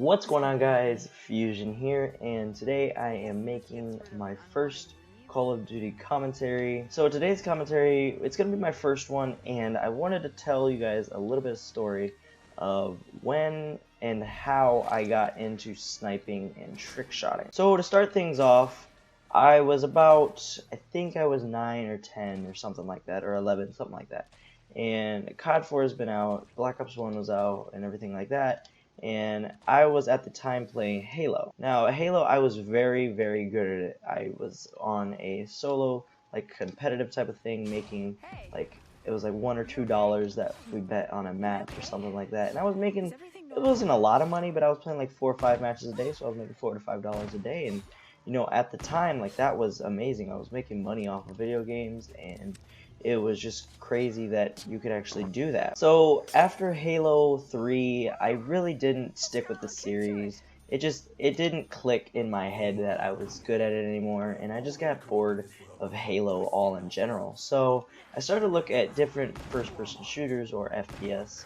What's going on, guys? Fusion here, and today I am making my first Call of Duty commentary. So today's commentary, it's going to be my first one, and I wanted to tell you guys a little bit of story of when and how I got into sniping and trick shotting. So to start things off, I was about, I think I was 9 or 10 or something like that, or 11, something like that. And COD 4 has been out, Black Ops 1 was out, and everything like that. And I was at the time playing Halo. Now, Halo, I was very, very good at it. I was on a solo, like, competitive type of thing, making, like, it was like $1 or $2 that we bet on a match or something like that. And I was making, it wasn't a lot of money, but I was playing like 4 or 5 matches a day, so I was making $4 to $5 a day. And, you know, at the time, like, that was amazing. I was making money off of video games, and it was just crazy that you could actually do that. So after Halo 3, I really didn't stick with the series. It didn't click in my head that I was good at it anymore, and I just got bored of Halo all in general. So I started to look at different first-person shooters, or FPS,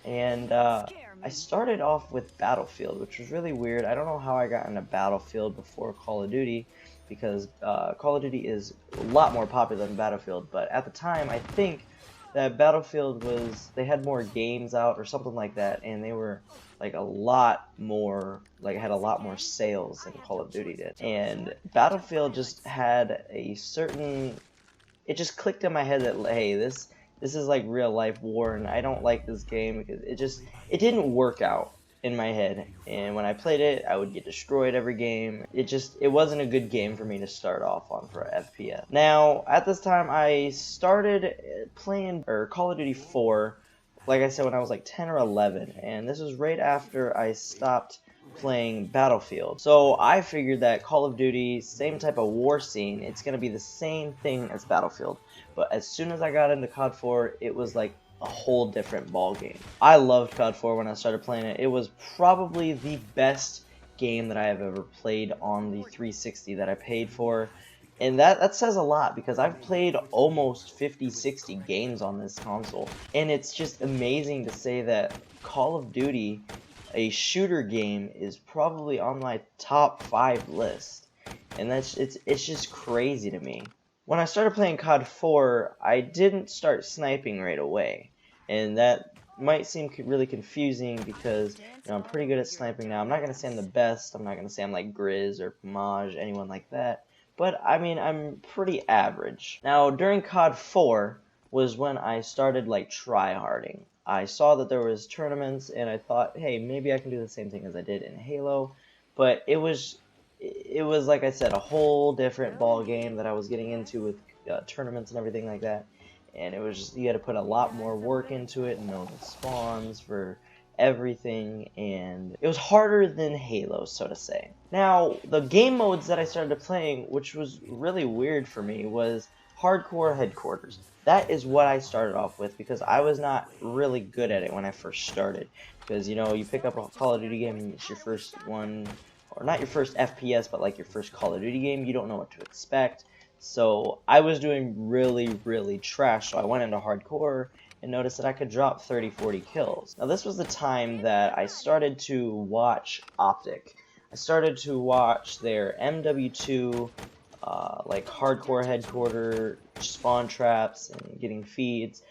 and I started off with Battlefield, which was really weird. I don't know how I got into Battlefield before Call of Duty, because Call of Duty is a lot more popular than Battlefield, but at the time I think that Battlefield they had more games out or something like that, and they were like a lot more, like had a lot more sales than Call of Duty did. And Battlefield just had a certain, it just clicked in my head that, hey, this is like real life war, and I don't like this game because it didn't work out in my head, and when I played it, I would get destroyed every game. It wasn't a good game for me to start off on for FPS. Now, at this time, I started playing Call of Duty 4, like I said, when I was like 10 or 11, and this was right after I stopped playing Battlefield. So I figured that Call of Duty, same type of war scene, it's going to be the same thing as Battlefield. But as soon as I got into COD 4, it was like a whole different ball game. I loved COD 4 when I started playing it. It was probably the best game that I have ever played on the 360 that I paid for. And that says a lot, because I've played almost 50-60 games on this console. And it's just amazing to say that Call of Duty, a shooter game, is probably on my top 5 list. And it's just crazy to me. When I started playing COD 4, I didn't start sniping right away, and that might seem really confusing because, you know, I'm pretty good at sniping now. I'm not going to say I'm the best, I'm not going to say I'm like Grizz or Pomage, anyone like that, but I mean, I'm pretty average. Now, during COD 4 was when I started like tryharding. I saw that there was tournaments, and I thought, hey, maybe I can do the same thing as I did in Halo, but it was, like I said, a whole different ball game that I was getting into with tournaments and everything like that. And it was just, you had to put a lot more work into it and know the spawns for everything, and it was harder than Halo, so to say. Now, the game modes that I started playing, which was really weird for me, was Hardcore Headquarters. That is what I started off with, because I was not really good at it when I first started. Because, you know, you pick up a Call of Duty game and it's your first one, or not your first FPS, but like your first Call of Duty game, you don't know what to expect. So I was doing really, really trash, so I went into hardcore and noticed that I could drop 30-40 kills. Now, this was the time that I started to watch Optic. I started to watch their MW2, like hardcore headquarter, spawn traps, and getting feeds.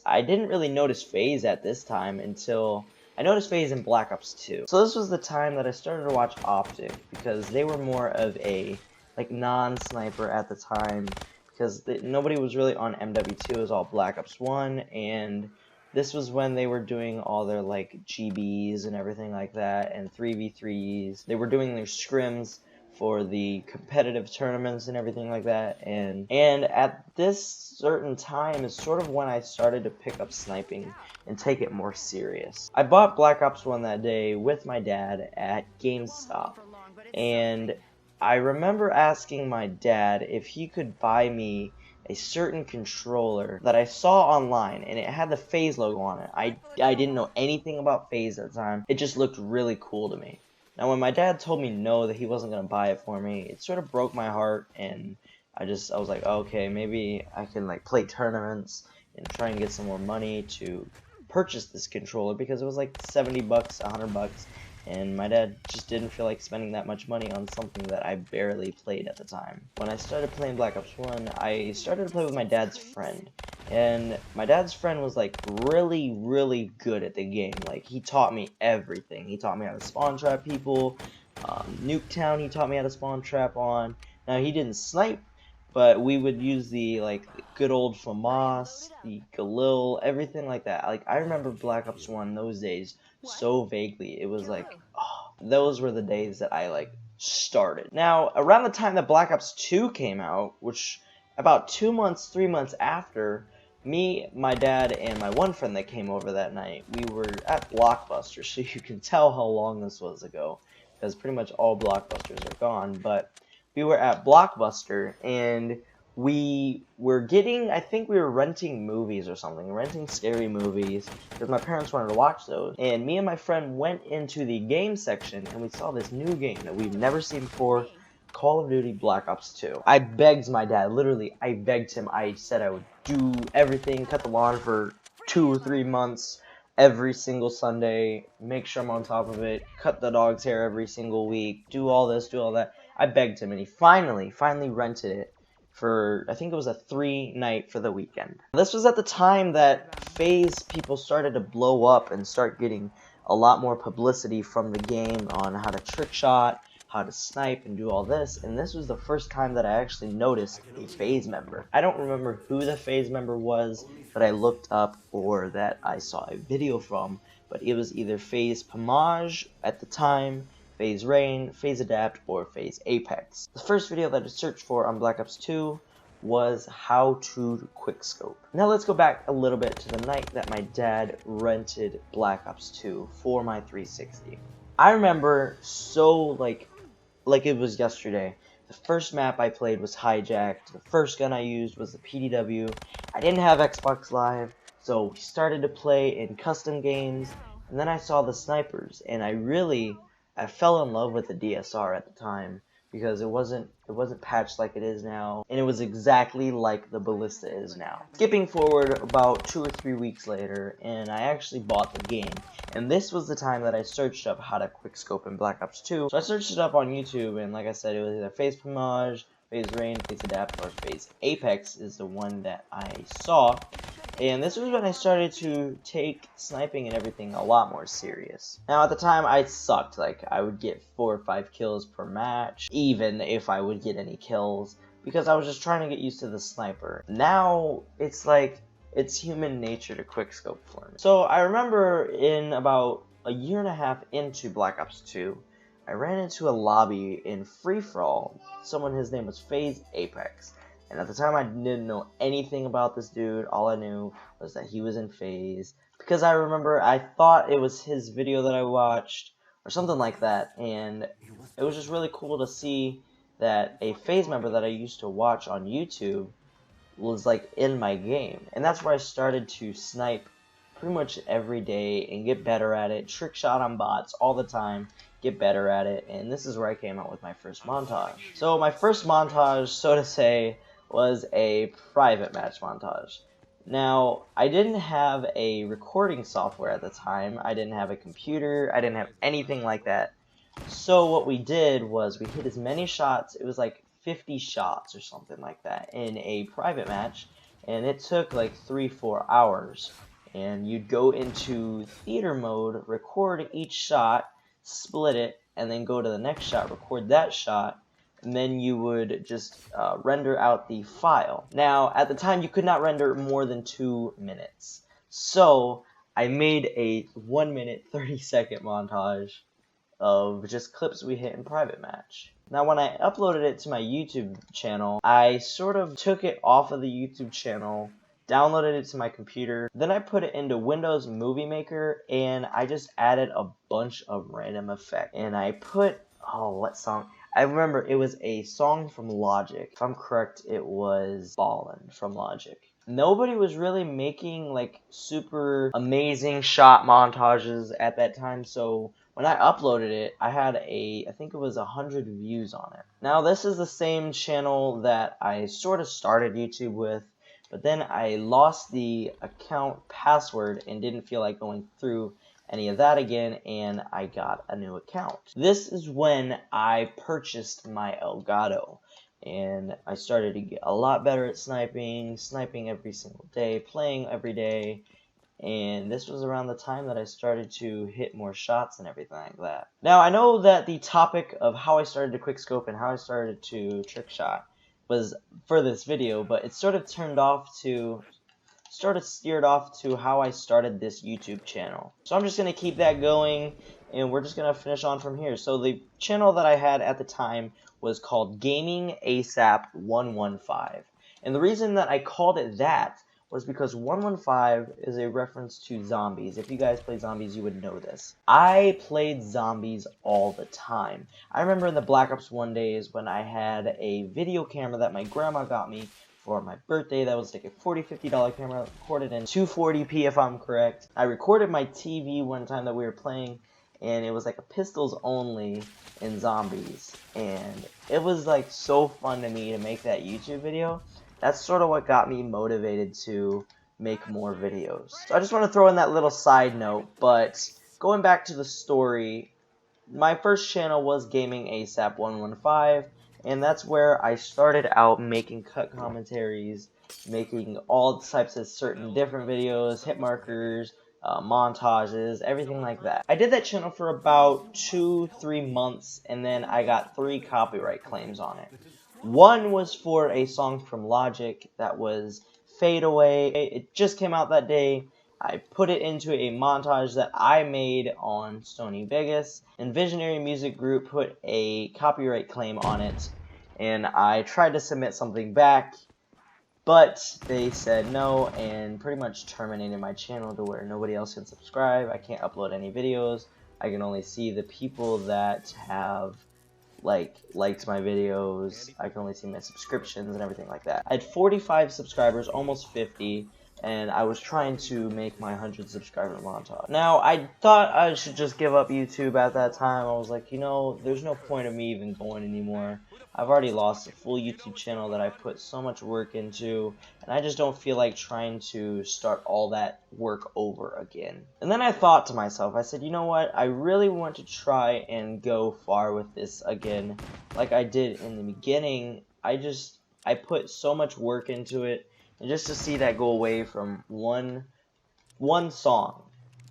I didn't really notice FaZe at this time until I noticed FaZe in Black Ops 2. So this was the time that I started to watch Optic, because they were more of a like non-sniper at the time, because nobody was really on MW2. It was all Black Ops 1, and this was when they were doing all their like GBs and everything like that, and 3v3s. They were doing their scrims for the competitive tournaments and everything like that, and at this certain time is sort of when I started to pick up sniping and take it more serious. I bought Black Ops 1 that day with my dad at GameStop, and I remember asking my dad if he could buy me a certain controller that I saw online, and it had the FaZe logo on it. I didn't know anything about FaZe at the time. It just looked really cool to me. Now, when my dad told me no, that he wasn't going to buy it for me, it sort of broke my heart, and I was like, okay, maybe I can like play tournaments and try and get some more money to purchase this controller, because it was like 70 bucks, 100 bucks, and my dad just didn't feel like spending that much money on something that I barely played at the time. When I started playing Black Ops 1, I started to play with my dad's friend, and my dad's friend was like really good at the game. Like, he taught me everything. He taught me how to spawn trap people. Nuketown, he taught me how to spawn trap on. Now, he didn't snipe, but we would use the good old FAMAS, the Galil, everything like that. Like, I remember Black Ops 1 those days so vaguely. It was like, oh, those were the days that I started. Now, around the time that Black Ops 2 came out, which about 2 months, 3 months after, me, my dad, and my one friend that came over that night, we were at Blockbuster, so you can tell how long this was ago, because pretty much all Blockbusters are gone, but we were at Blockbuster, and we were getting, I think we were renting movies or something, renting scary movies, because my parents wanted to watch those, and me and my friend went into the game section, and we saw this new game that we've never seen before, Call of Duty Black Ops 2. I begged my dad, literally, I begged him. I said I would do everything, cut the lawn for 2 or 3 months, every single Sunday, make sure I'm on top of it, cut the dog's hair every single week, do all this, do all that. I begged him, and he finally rented it for, I think it was a 3-night for the weekend. This was at the time that FaZe people started to blow up and start getting a lot more publicity from the game on how to trick shot, how to snipe, and do all this, and this was the first time that I actually noticed a FaZe member. I don't remember who the FaZe member was that I looked up or that I saw a video from, but it was either FaZe Pomage at the time, FaZe Rain, FaZe Adapt, or FaZe Apex. The first video that I searched for on Black Ops 2 was how to quickscope. Now let's go back a little bit to the night that my dad rented Black Ops 2 for my 360. I remember so like it was yesterday. The first map I played was Hijacked. The first gun I used was the PDW. I didn't have Xbox Live, so we started to play in custom games, and then I saw the snipers, and I fell in love with the DSR at the time, because it wasn't patched like it is now, and it was exactly like the Ballista is now. Skipping forward about 2 or 3 weeks later, and I actually bought the game, and this was the time that I searched up how to quickscope in Black Ops 2. So I searched it up on YouTube, and like I said, it was either FaZe Pomage, FaZe Rain, FaZe Adapt, or FaZe Apex is the one that I saw. And this was when I started to take sniping and everything a lot more serious. Now, at the time, I sucked. Like, I would get 4 or 5 kills per match, even if I would get any kills, because I was just trying to get used to the sniper. Now, it's like, it's human nature to quickscope for me. So, I remember in about a year and a half into Black Ops 2, I ran into a lobby in free-for-all. His name was FaZe Apex. And at the time, I didn't know anything about this dude. All I knew was that he was in FaZe. Because I remember, I thought it was his video that I watched, or something like that. And it was just really cool to see that a FaZe member that I used to watch on YouTube was like in my game. And that's where I started to snipe pretty much every day and get better at it. Trick shot on bots all the time. Get better at it. And this is where I came out with my first montage. So my first montage, so to say, was a private match montage. Now, I didn't have a recording software at the time. I didn't have a computer. I didn't have anything like that. So what we did was we hit as many shots. It was like 50 shots or something like that in a private match. And it took like 3-4 hours. And you'd go into theater mode, record each shot, split it, and then go to the next shot, record that shot, and then you would just render out the file. Now, at the time, you could not render more than 2 minutes. So, I made a 1-minute, 30-second montage of just clips we hit in private match. Now, when I uploaded it to my YouTube channel, I sort of took it off of the YouTube channel, downloaded it to my computer, then I put it into Windows Movie Maker, and I just added a bunch of random effects. And I put, what song? I remember it was a song from Logic. If I'm correct, it was Ballin' from Logic. Nobody was really making like super amazing shot montages at that time, so when I uploaded it, I had I think it was 100 views on it. Now this is the same channel that I sort of started YouTube with, but then I lost the account password and didn't feel like going through any of that again, and I got a new account. This is when I purchased my Elgato, and I started to get a lot better at sniping every single day, playing every day, and this was around the time that I started to hit more shots and everything like that. Now, I know that the topic of how I started to quickscope and how I started to trick shot was for this video, but it sort of steered off to how I started this YouTube channel. So I'm just going to keep that going, and we're just going to finish on from here. So the channel that I had at the time was called Gaming ASAP 115. And the reason that I called it that was because 115 is a reference to zombies. If you guys play zombies, you would know this. I played zombies all the time. I remember in the Black Ops 1 days when I had a video camera that my grandma got me for my birthday. That was like a $40–50 camera, recorded in 240p if I'm correct. I recorded my TV one time that we were playing, and it was like a pistols only in zombies, and it was like so fun to me to make that YouTube video. That's sort of what got me motivated to make more videos. So I just want to throw in that little side note, but going back to the story, my first channel was Gaming ASAP 115, and that's where I started out making cut commentaries, making all types of certain different videos, hit markers, montages, everything like that. I did that channel for about 2–3 months, and then I got 3 copyright claims on it. One was for a song from Logic that was Fade Away. It just came out that day. I put it into a montage that I made on Stony Vegas, and Visionary Music Group put a copyright claim on it, and I tried to submit something back, but they said no and pretty much terminated my channel to where nobody else can subscribe. I can't upload any videos. I can only see the people that have liked my videos. I can only see my subscriptions and everything like that. I had 45 subscribers, almost 50, and I was trying to make my 100 subscriber montage. Now, I thought I should just give up YouTube at that time. I was like, you know, there's no point of me even going anymore. I've already lost a full YouTube channel that I put so much work into, and I just don't feel like trying to start all that work over again. And then I thought to myself, I said, you know what, I really want to try and go far with this again, like I did in the beginning. I put so much work into it, and just to see that go away from one song,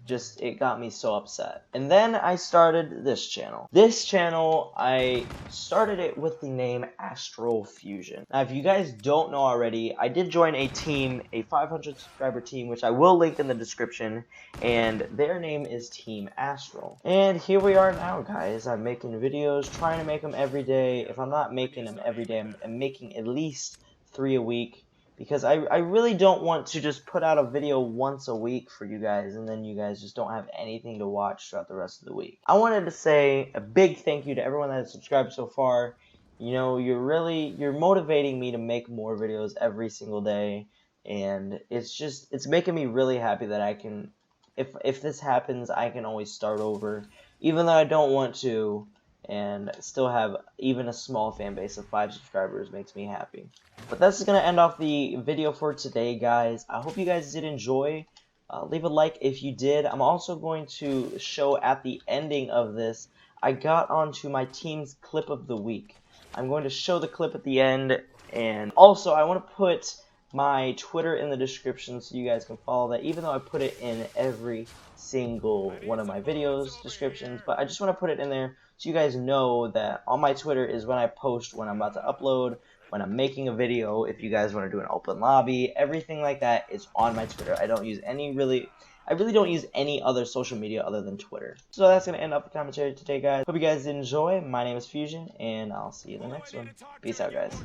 it got me so upset. And then I started this channel. This channel, I started it with the name Astral Fusion. Now, if you guys don't know already, I did join a team, a 500 subscriber team, which I will link in the description, and their name is Team Astral. And here we are now, guys. I'm making videos, trying to make them every day. If I'm not making them every day, I'm making at least 3 a week. Because I really don't want to just put out a video once a week for you guys, and then you guys just don't have anything to watch throughout the rest of the week. I wanted to say a big thank you to everyone that has subscribed so far. You know, you're motivating me to make more videos every single day, and it's making me really happy that I can, if this happens, I can always start over, even though I don't want to, and still have even a small fan base of 5 subscribers makes me happy. But that's going to end off the video for today, guys. I hope you guys did enjoy. Leave a like if you did. I'm also going to show at the ending of this, I got onto my team's clip of the week. I'm going to show the clip at the end, and also I want to put my Twitter in the description so you guys can follow that, even though I put it in every single one of my videos descriptions, but I just want to put it in there so you guys know that on my Twitter is when I post when I'm about to upload, when I'm making a video, if you guys want to do an open lobby, everything like that is on my Twitter. I really don't use any other social media other than Twitter. So that's going to end up the commentary today, guys. Hope you guys did enjoy. My name is Fusion, and I'll see you in the next one. Peace out, guys.